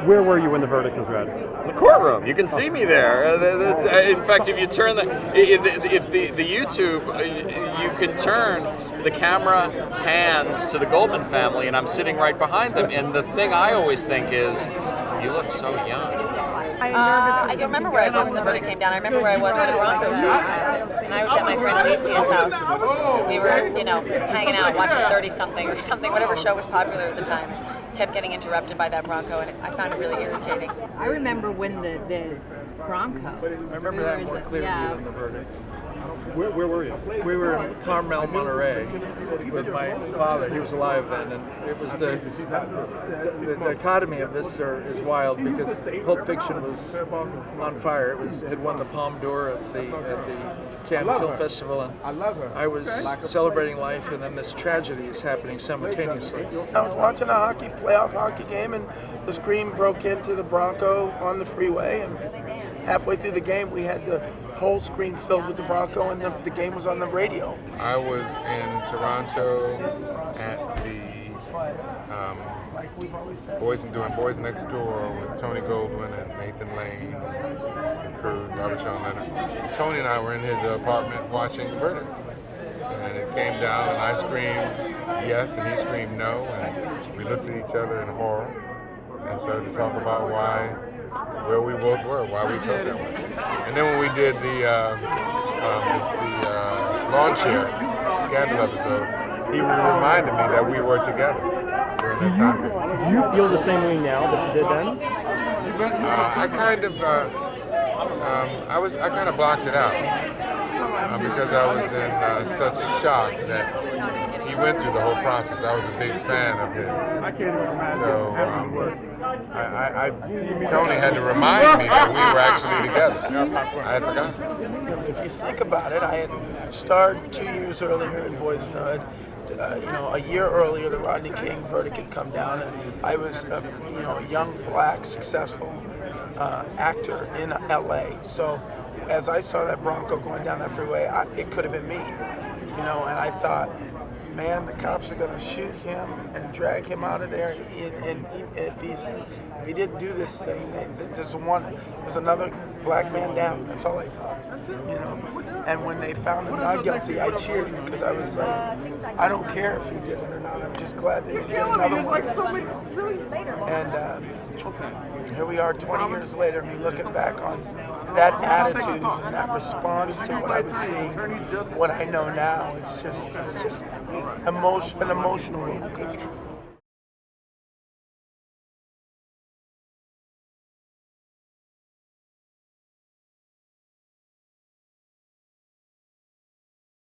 Where were you when the verdict was read? The courtroom. You can see me there. In fact, if you turn if the YouTube, you can turn the camera hands to the Goldman family, and I'm sitting right behind them. And the thing I always think is, you look so young. I don't remember where I was when the verdict came down. I remember where I was in Toronto Tuesday, and I was at my friend Alicia's house. We were, hanging out, watching 30-something or something, whatever show was popular at the time. Kept getting interrupted by that Bronco, and I found it really irritating. I remember when the Bronco. I remember that more clearly than the verdict. Where were you? We were in Carmel, Monterey, with my father. He was alive then, and it was the dichotomy of this is wild because Pulp Fiction was on fire. It had won the Palme d'Or at the Cannes Film Festival, and I was celebrating life, and then this tragedy is happening simultaneously. I was watching a playoff hockey game, and the scream broke into the Bronco on the freeway, and halfway through the game, we had the whole screen filled with the Bronco, and the game was on the radio. I was in Toronto at the Boys Next Door with Tony Goldwyn and Nathan Lane and crew, Robert Sean Leonard. Tony and I were in his apartment watching the verdict. And it came down, and I screamed yes, and he screamed no, and we looked at each other in horror and started to talk about where we both were, why we felt that way. And then when we did the lawn chair scandal episode, he reminded me that we were together during that time period. Do you feel the same way now that you did then? I kind of blocked it out because I was in such shock that he went through the whole process. I was a big fan of his. So Tony had to remind me that we were actually together. I had forgotten. If you think about it, I had starred 2 years earlier in Boys in the Hood. A year earlier, the Rodney King verdict had come down, and I was, a young, black, successful actor in LA. So as I saw that Bronco going down that freeway, it could have been me, and I thought, man, the cops are going to shoot him and drag him out of there. And if he didn't do this thing, there's another black man down. That's all I thought, And when they found him not guilty, I cheered because I was like, I don't care if he did it or not. I'm just glad that he did another one. And here we are 20 years later, me looking back on that attitude and that response to what I was seeing, what I know now. It's just an emotional roller coaster.